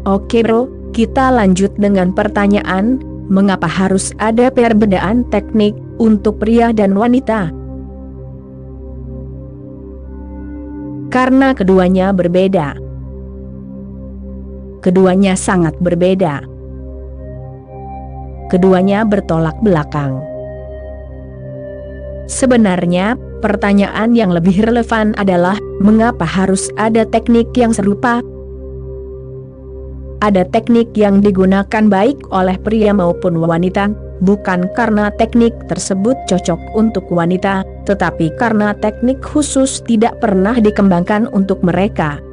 Oke bro, kita lanjut dengan pertanyaan, mengapa harus ada perbedaan teknik untuk pria dan wanita? Karena keduanya berbeda. Keduanya sangat berbeda. Keduanya bertolak belakang. Sebenarnya, pertanyaan yang lebih relevan adalah, mengapa harus ada teknik yang serupa? Ada teknik yang digunakan baik oleh pria maupun wanita, bukan karena teknik tersebut cocok untuk wanita, tetapi karena teknik khusus tidak pernah dikembangkan untuk mereka.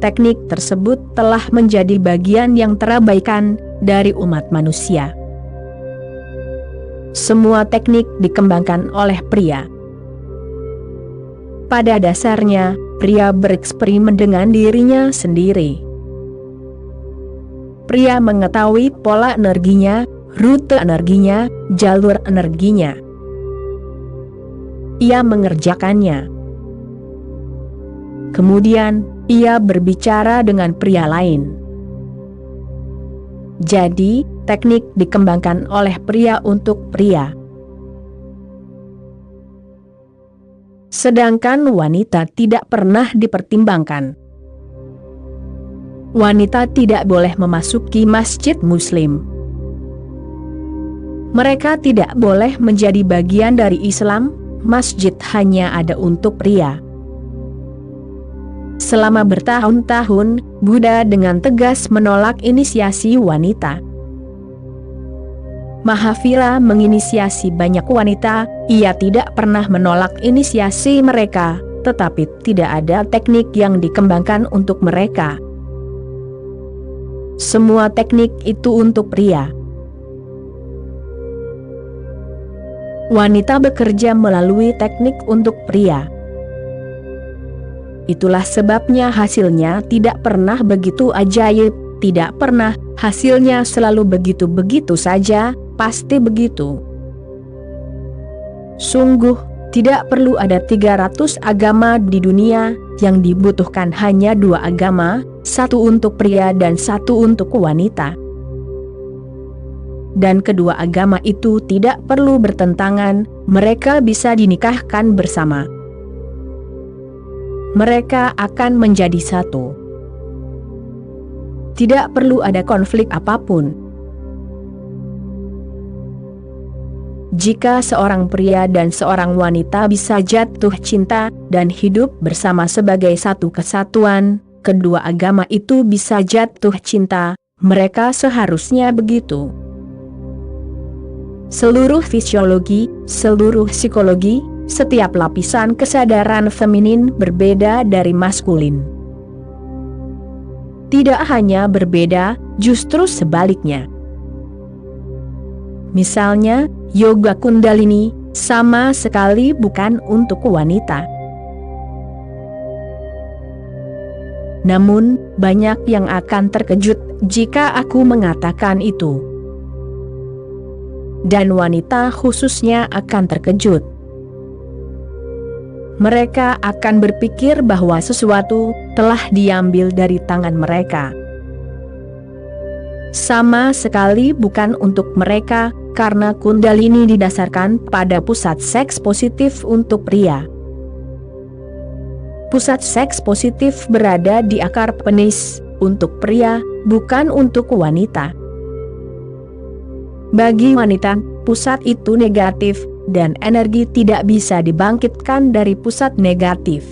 Teknik tersebut telah menjadi bagian yang terabaikan dari umat manusia. Semua teknik dikembangkan oleh pria. Pada dasarnya, pria bereksperimen dengan dirinya sendiri. Pria mengetahui pola energinya, rute energinya, jalur energinya. Ia mengerjakannya. Kemudian, ia berbicara dengan pria lain. Jadi, teknik dikembangkan oleh pria untuk pria. Sedangkan wanita tidak pernah dipertimbangkan. Wanita tidak boleh memasuki masjid muslim. Mereka tidak boleh menjadi bagian dari Islam, masjid hanya ada untuk pria. Selama bertahun-tahun, Buddha dengan tegas menolak inisiasi wanita. Mahavira menginisiasi banyak wanita, ia tidak pernah menolak inisiasi mereka, tetapi tidak ada teknik yang dikembangkan untuk mereka. Semua teknik itu untuk pria. Wanita bekerja melalui teknik untuk pria. Itulah sebabnya hasilnya tidak pernah begitu ajaib, tidak pernah, hasilnya selalu begitu-begitu saja, pasti begitu. Sungguh, tidak perlu ada 300 agama di dunia, yang dibutuhkan hanya 2 agama, satu untuk pria dan satu untuk wanita. Dan kedua agama itu tidak perlu bertentangan, mereka bisa dinikahkan bersama. Mereka akan menjadi satu. Tidak perlu ada konflik apapun. Jika seorang pria dan seorang wanita bisa jatuh cinta dan hidup bersama sebagai satu kesatuan, kedua agama itu bisa jatuh cinta, mereka seharusnya begitu. Seluruh fisiologi, seluruh psikologi, setiap lapisan kesadaran feminin berbeda dari maskulin. Tidak hanya berbeda, justru sebaliknya. Misalnya, yoga kundalini, sama sekali bukan untuk wanita. Namun, banyak yang akan terkejut jika aku mengatakan itu. Dan wanita khususnya akan terkejut. Mereka akan berpikir bahwa sesuatu telah diambil dari tangan mereka. Sama sekali bukan untuk mereka, karena kundalini didasarkan pada pusat seks positif untuk pria. Pusat seks positif berada di akar penis, untuk pria, bukan untuk wanita. Bagi wanita, pusat itu negatif, dan energi tidak bisa dibangkitkan dari pusat negatif.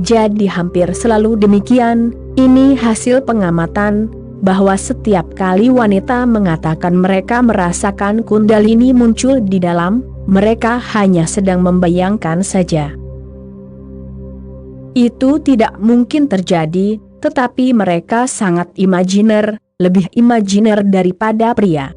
Jadi hampir selalu demikian, ini hasil pengamatan, bahwa setiap kali wanita mengatakan mereka merasakan kundalini muncul di dalam, mereka hanya sedang membayangkan saja. Itu tidak mungkin terjadi, tetapi mereka sangat imajiner, lebih imajiner daripada pria.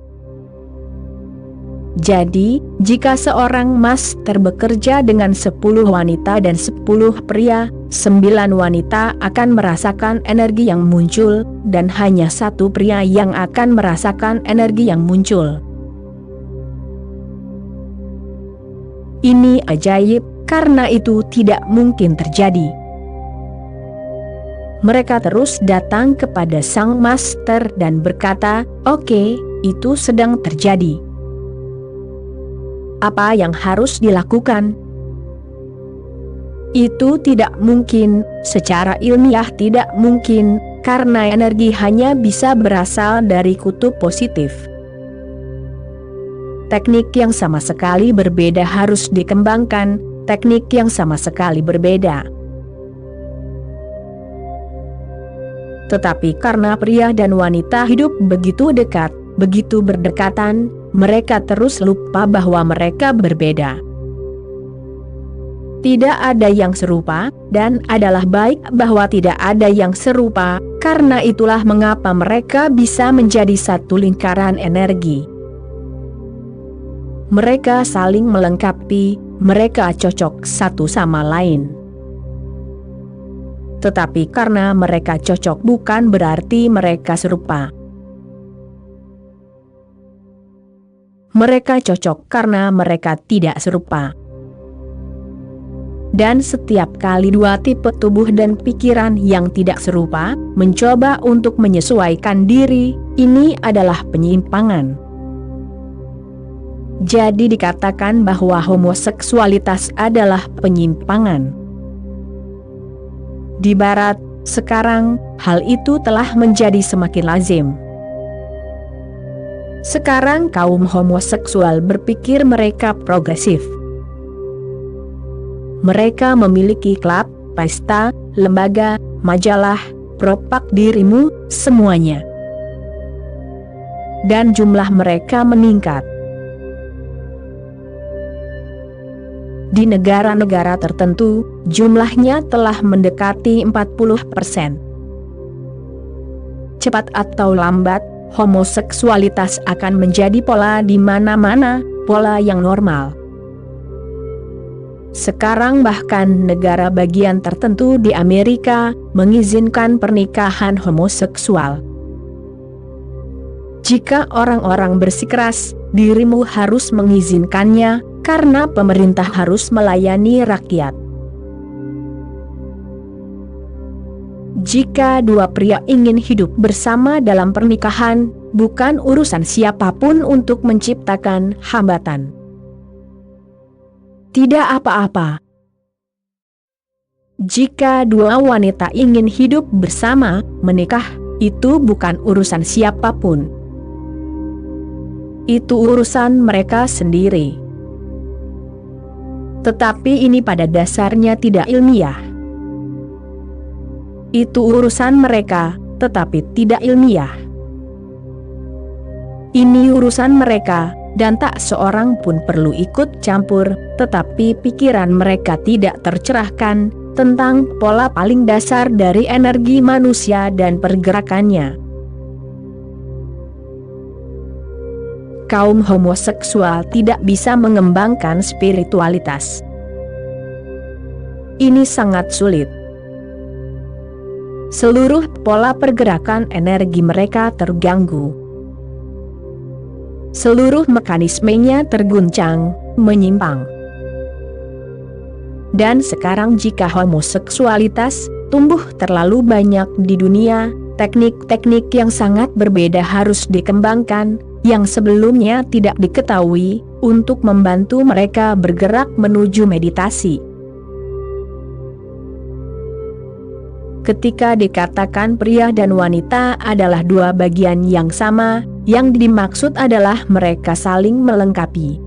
Jadi, jika seorang master bekerja dengan 10 wanita dan 10 pria, 9 wanita akan merasakan energi yang muncul, dan hanya 1 pria yang akan merasakan energi yang muncul. Ini ajaib, karena itu tidak mungkin terjadi. Mereka terus datang kepada sang master dan berkata, "Oke, itu sedang terjadi. Apa yang harus dilakukan?" "Itu tidak mungkin, secara ilmiah tidak mungkin, karena energi hanya bisa berasal dari kutub positif. Teknik yang sama sekali berbeda harus dikembangkan, teknik yang sama sekali berbeda." Tetapi karena pria dan wanita hidup begitu dekat, begitu berdekatan, mereka terus lupa bahwa mereka berbeda. Tidak ada yang serupa, dan adalah baik bahwa tidak ada yang serupa, karena itulah mengapa mereka bisa menjadi satu lingkaran energi. Mereka saling melengkapi, mereka cocok satu sama lain. Tetapi karena mereka cocok bukan berarti mereka serupa. Mereka cocok karena mereka tidak serupa. Dan setiap kali dua tipe tubuh dan pikiran yang tidak serupa mencoba untuk menyesuaikan diri, ini adalah penyimpangan. Jadi dikatakan bahwa homoseksualitas adalah penyimpangan. Di Barat, sekarang, hal itu telah menjadi semakin lazim. Sekarang kaum homoseksual berpikir mereka progresif. Mereka memiliki klub, pesta, lembaga, majalah, propak dirimu, semuanya. Dan jumlah mereka meningkat. Di negara-negara tertentu, jumlahnya telah mendekati 40%. Cepat atau lambat, homoseksualitas akan menjadi pola di mana-mana, pola yang normal. Sekarang bahkan negara bagian tertentu di Amerika mengizinkan pernikahan homoseksual. Jika orang-orang bersikeras, dirimu harus mengizinkannya, karena pemerintah harus melayani rakyat. Jika dua pria ingin hidup bersama dalam pernikahan, bukan urusan siapapun untuk menciptakan hambatan. Tidak apa-apa. Jika dua wanita ingin hidup bersama, menikah, itu bukan urusan siapapun. Itu urusan mereka sendiri. Tetapi ini pada dasarnya tidak ilmiah. Itu urusan mereka, tetapi tidak ilmiah. Ini urusan mereka, dan tak seorang pun perlu ikut campur, tetapi pikiran mereka tidak tercerahkan tentang pola paling dasar dari energi manusia dan pergerakannya. Kaum homoseksual tidak bisa mengembangkan spiritualitas. Ini sangat sulit. Seluruh pola pergerakan energi mereka terganggu. Seluruh mekanismenya terguncang, menyimpang. Dan sekarang jika homoseksualitas tumbuh terlalu banyak di dunia, teknik-teknik yang sangat berbeda harus dikembangkan, yang sebelumnya tidak diketahui, untuk membantu mereka bergerak menuju meditasi. Ketika dikatakan pria dan wanita adalah dua bagian yang sama, yang dimaksud adalah mereka saling melengkapi.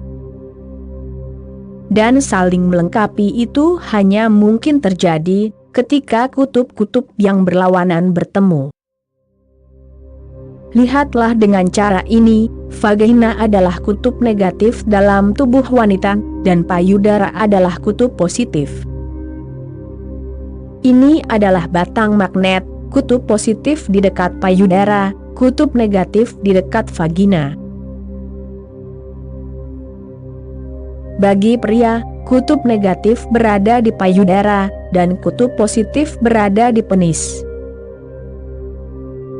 Dan saling melengkapi itu hanya mungkin terjadi ketika kutub-kutub yang berlawanan bertemu. Lihatlah dengan cara ini, vagina adalah kutub negatif dalam tubuh wanita, dan payudara adalah kutub positif. Ini adalah batang magnet, kutub positif di dekat payudara, kutub negatif di dekat vagina. Bagi pria, kutub negatif berada di payudara, dan kutub positif berada di penis.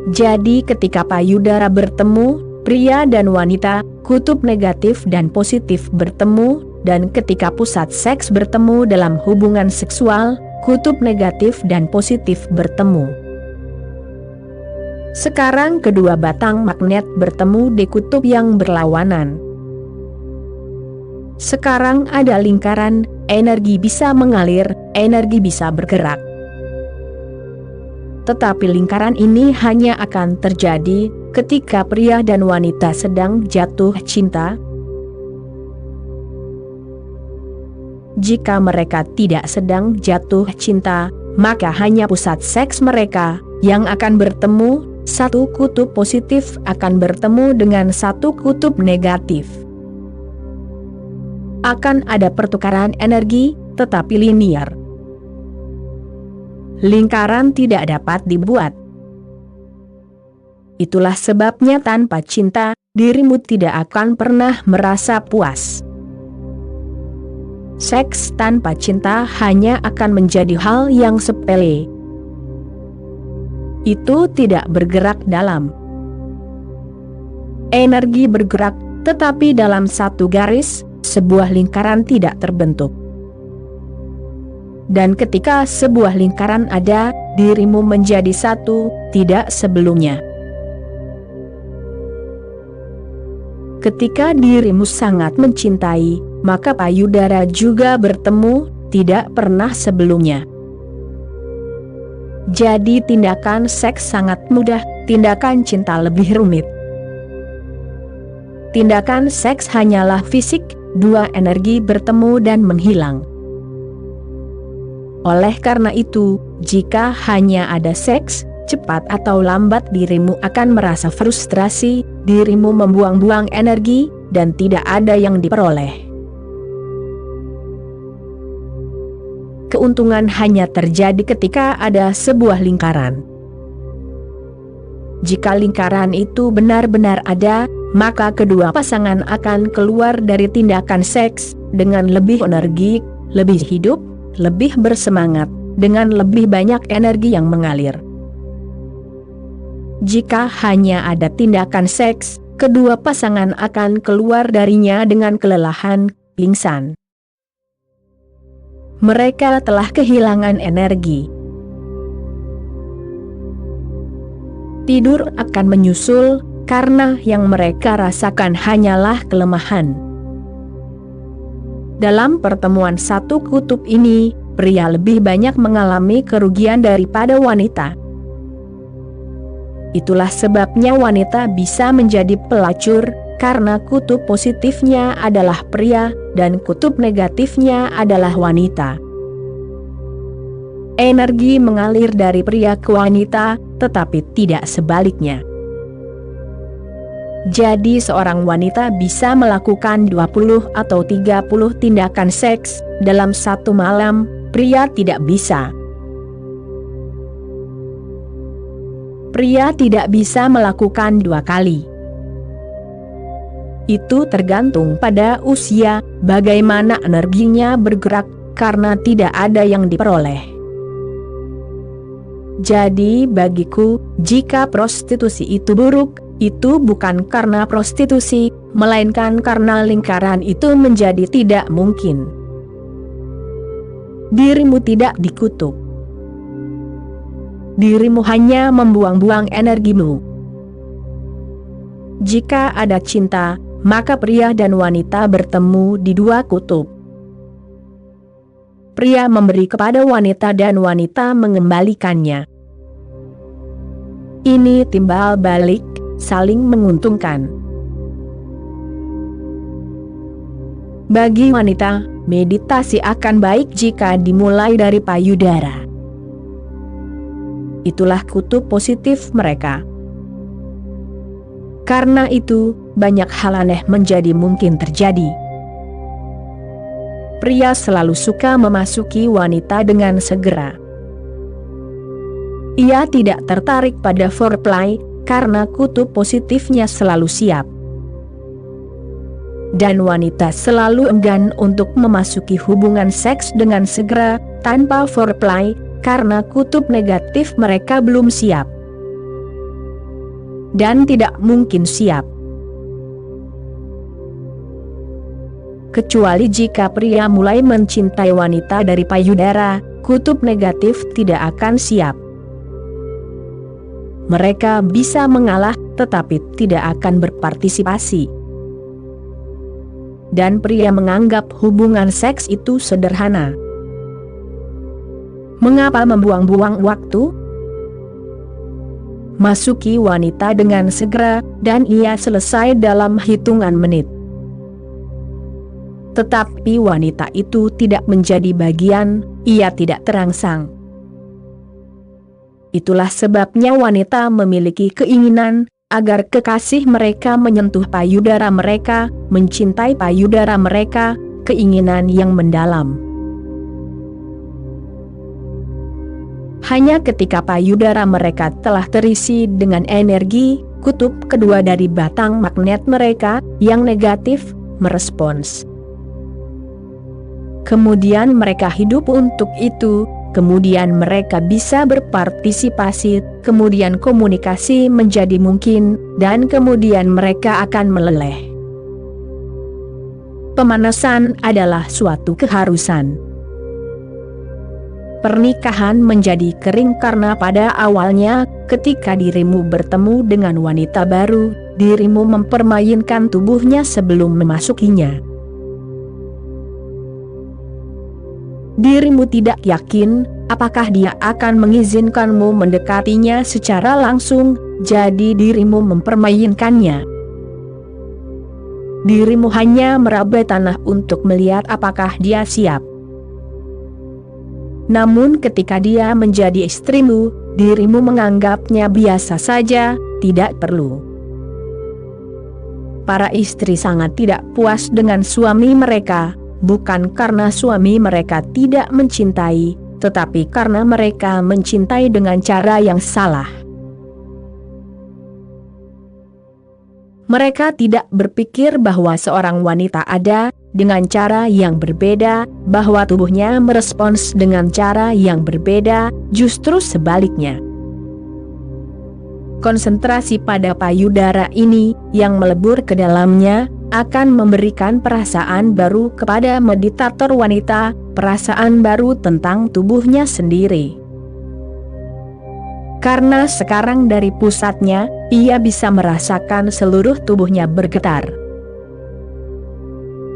Jadi ketika payudara bertemu, pria dan wanita, kutub negatif dan positif bertemu, dan ketika pusat seks bertemu dalam hubungan seksual, kutub negatif dan positif bertemu. Sekarang kedua batang magnet bertemu di kutub yang berlawanan. Sekarang ada lingkaran, energi bisa mengalir, energi bisa bergerak. Tetapi lingkaran ini hanya akan terjadi ketika pria dan wanita sedang jatuh cinta. Jika mereka tidak sedang jatuh cinta, maka hanya pusat seks mereka yang akan bertemu, satu kutub positif akan bertemu dengan satu kutub negatif. Akan ada pertukaran energi, tetapi linear. Lingkaran tidak dapat dibuat. Itulah sebabnya tanpa cinta, dirimu tidak akan pernah merasa puas. Seks tanpa cinta hanya akan menjadi hal yang sepele. Itu tidak bergerak dalam. Energi bergerak, tetapi dalam satu garis, sebuah lingkaran tidak terbentuk. Dan ketika sebuah lingkaran ada, dirimu menjadi satu, tidak sebelumnya. Ketika dirimu sangat mencintai, maka payudara juga bertemu, tidak pernah sebelumnya. Jadi tindakan seks sangat mudah, tindakan cinta lebih rumit. Tindakan seks hanyalah fisik, dua energi bertemu dan menghilang. Oleh karena itu, jika hanya ada seks, cepat atau lambat dirimu akan merasa frustrasi, dirimu membuang-buang energi, dan tidak ada yang diperoleh. Keuntungan hanya terjadi ketika ada sebuah lingkaran. Jika lingkaran itu benar-benar ada, maka kedua pasangan akan keluar dari tindakan seks dengan lebih energik, lebih hidup, lebih bersemangat, dengan lebih banyak energi yang mengalir. Jika hanya ada tindakan seks, kedua pasangan akan keluar darinya dengan kelelahan, pingsan. Mereka telah kehilangan energi. Tidur akan menyusul, karena yang mereka rasakan hanyalah kelemahan. Dalam pertemuan satu kutub ini, pria lebih banyak mengalami kerugian daripada wanita. Itulah sebabnya wanita bisa menjadi pelacur, karena kutub positifnya adalah pria, dan kutub negatifnya adalah wanita. Energi mengalir dari pria ke wanita, tetapi tidak sebaliknya. Jadi seorang wanita bisa melakukan 20 atau 30 tindakan seks dalam satu malam, pria tidak bisa. Pria tidak bisa melakukan 2 kali. Itu tergantung pada usia, bagaimana energinya bergerak, karena tidak ada yang diperoleh. Jadi bagiku, jika prostitusi itu buruk, itu bukan karena prostitusi, melainkan karena lingkaran itu menjadi tidak mungkin. Dirimu tidak dikutuk. Dirimu hanya membuang-buang energimu. Jika ada cinta, maka pria dan wanita bertemu di 2 kutub. Pria memberi kepada wanita dan wanita mengembalikannya. Ini timbal balik, saling menguntungkan. Bagi wanita, meditasi akan baik jika dimulai dari payudara. Itulah kutub positif mereka. Karena itu, banyak hal aneh menjadi mungkin terjadi. Pria selalu suka memasuki wanita dengan segera. Ia tidak tertarik pada foreplay, karena kutub positifnya selalu siap. Dan wanita selalu enggan untuk memasuki hubungan seks dengan segera, tanpa foreplay, karena kutub negatif mereka belum siap. Dan tidak mungkin siap. Kecuali jika pria mulai mencintai wanita dari payudara, kutub negatif tidak akan siap. Mereka bisa mengalah, tetapi tidak akan berpartisipasi. Dan pria menganggap hubungan seks itu sederhana. Mengapa membuang-buang waktu? Masuki wanita dengan segera, dan ia selesai dalam hitungan menit. Tetapi wanita itu tidak menjadi bagian, ia tidak terangsang. Itulah sebabnya wanita memiliki keinginan agar kekasih mereka menyentuh payudara mereka, mencintai payudara mereka, keinginan yang mendalam. Hanya ketika payudara mereka telah terisi dengan energi, kutub kedua dari batang magnet mereka, yang negatif, merespons. Kemudian mereka hidup untuk itu, kemudian mereka bisa berpartisipasi, kemudian komunikasi menjadi mungkin, dan kemudian mereka akan meleleh. Pemanasan adalah suatu keharusan. Pernikahan menjadi kering karena pada awalnya, ketika dirimu bertemu dengan wanita baru, dirimu mempermainkan tubuhnya sebelum memasukinya. Dirimu tidak yakin, apakah dia akan mengizinkanmu mendekatinya secara langsung, jadi dirimu mempermainkannya. Dirimu hanya meraba tanah untuk melihat apakah dia siap. Namun ketika dia menjadi istrimu, dirimu menganggapnya biasa saja, tidak perlu. Para istri sangat tidak puas dengan suami mereka, bukan karena suami mereka tidak mencintai, tetapi karena mereka mencintai dengan cara yang salah. Mereka tidak berpikir bahwa seorang wanita ada dengan cara yang berbeda, bahwa tubuhnya merespons dengan cara yang berbeda, justru sebaliknya. Konsentrasi pada payudara ini, yang melebur ke dalamnya, akan memberikan perasaan baru kepada meditator wanita, perasaan baru tentang tubuhnya sendiri. Karena sekarang dari pusatnya, ia bisa merasakan seluruh tubuhnya bergetar.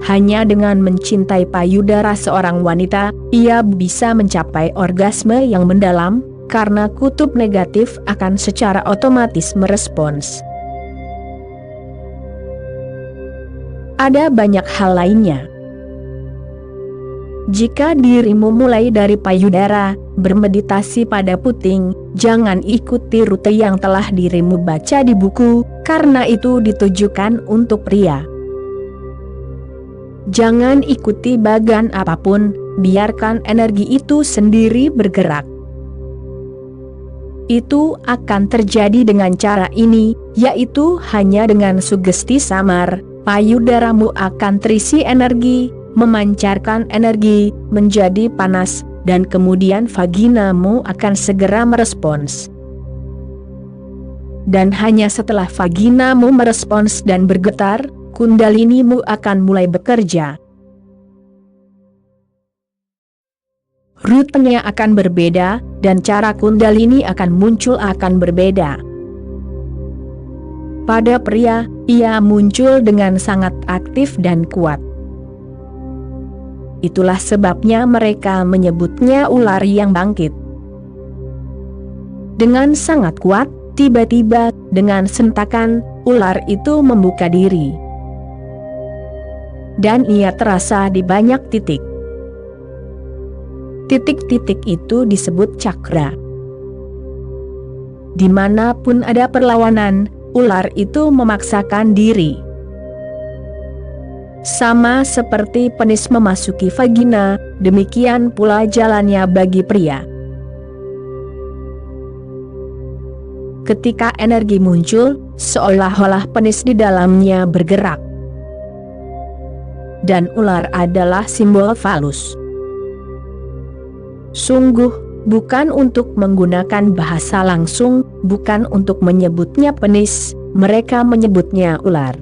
Hanya dengan mencintai payudara seorang wanita, ia bisa mencapai orgasme yang mendalam, karena kutub negatif akan secara otomatis merespons. Ada banyak hal lainnya. Jika dirimu mulai dari payudara, bermeditasi pada puting, jangan ikuti rute yang telah dirimu baca di buku, karena itu ditujukan untuk pria. Jangan ikuti bagan apapun, biarkan energi itu sendiri bergerak. Itu akan terjadi dengan cara ini, yaitu hanya dengan sugesti samar, payudaramu akan terisi energi, memancarkan energi, menjadi panas, dan kemudian vaginamu akan segera merespons. Dan hanya setelah vaginamu merespons dan bergetar, kundalinimu akan mulai bekerja. Rutenya akan berbeda, dan cara kundalini akan muncul akan berbeda. Pada pria, ia muncul dengan sangat aktif dan kuat. Itulah sebabnya mereka menyebutnya ular yang bangkit. Dengan sangat kuat, tiba-tiba, dengan sentakan, ular itu membuka diri. Dan ia terasa di banyak titik. Titik-titik itu disebut cakra. Dimanapun ada perlawanan, ular itu memaksakan diri. Sama seperti penis memasuki vagina, demikian pula jalannya bagi pria. Ketika energi muncul, seolah-olah penis di dalamnya bergerak. Dan ular adalah simbol falus. Sungguh, bukan untuk menggunakan bahasa langsung, bukan untuk menyebutnya penis, mereka menyebutnya ular.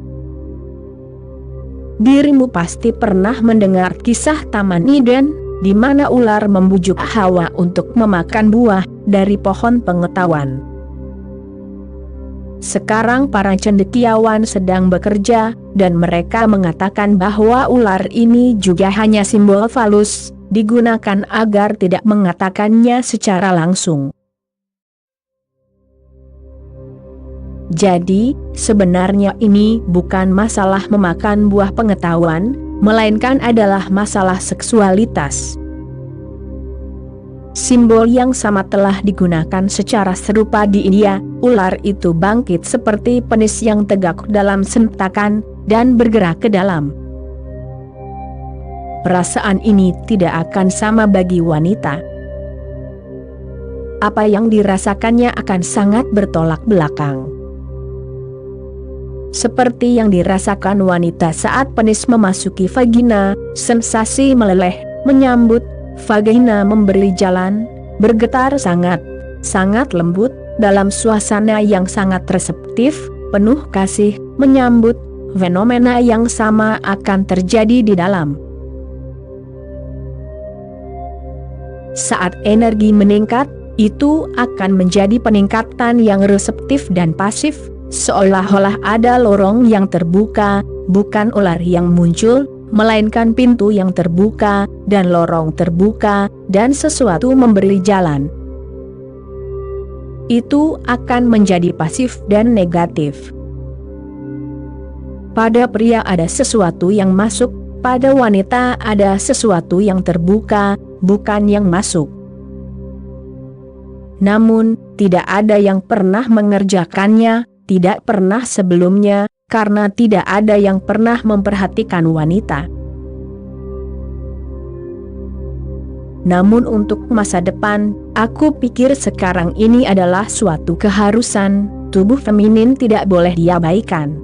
dirimu pasti pernah mendengar kisah Taman Eden, di mana ular membujuk Hawa untuk memakan buah dari pohon pengetahuan. Sekarang para cendekiawan sedang bekerja, dan mereka mengatakan bahwa ular ini juga hanya simbol falus, digunakan agar tidak mengatakannya secara langsung. Jadi, sebenarnya ini bukan masalah memakan buah pengetahuan, melainkan adalah masalah seksualitas. Simbol yang sama telah digunakan secara serupa di India. Ular itu bangkit seperti penis yang tegak dalam sentakan, dan bergerak ke dalam. Perasaan ini tidak akan sama bagi wanita. Apa yang dirasakannya akan sangat bertolak belakang. Seperti yang dirasakan wanita saat penis memasuki vagina, sensasi meleleh, menyambut, vagina memberi jalan, bergetar sangat lembut, dalam suasana yang sangat reseptif, penuh kasih, menyambut, fenomena yang sama akan terjadi di dalam. Saat energi meningkat, itu akan menjadi peningkatan yang reseptif dan pasif, seolah-olah ada lorong yang terbuka, bukan ular yang muncul, melainkan pintu yang terbuka, dan lorong terbuka, dan sesuatu memberi jalan. Itu akan menjadi pasif dan negatif. Pada pria ada sesuatu yang masuk, pada wanita ada sesuatu yang terbuka, bukan yang masuk. Namun, tidak ada yang pernah mengerjakannya, tidak pernah sebelumnya, karena tidak ada yang pernah memperhatikan wanita. Namun untuk masa depan, aku pikir sekarang ini adalah suatu keharusan, tubuh feminin tidak boleh diabaikan.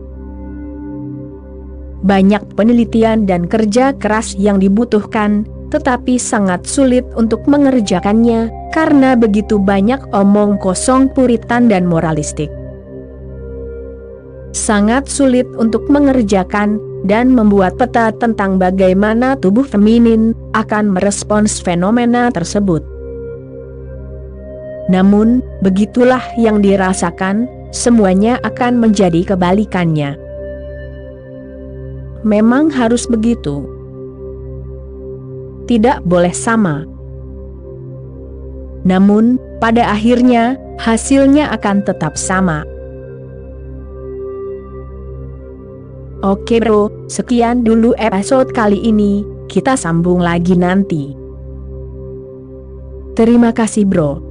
Banyak penelitian dan kerja keras yang dibutuhkan, tetapi sangat sulit untuk mengerjakannya, karena begitu banyak omong kosong puritan dan moralistik. Sangat sulit untuk mengerjakan dan membuat peta tentang bagaimana tubuh feminin akan merespons fenomena tersebut. Namun, begitulah yang dirasakan, semuanya akan menjadi kebalikannya. Memang harus begitu. Tidak boleh sama. Namun, pada akhirnya, hasilnya akan tetap sama. Oke bro, sekian dulu episode kali ini, kita sambung lagi nanti. Terima kasih bro.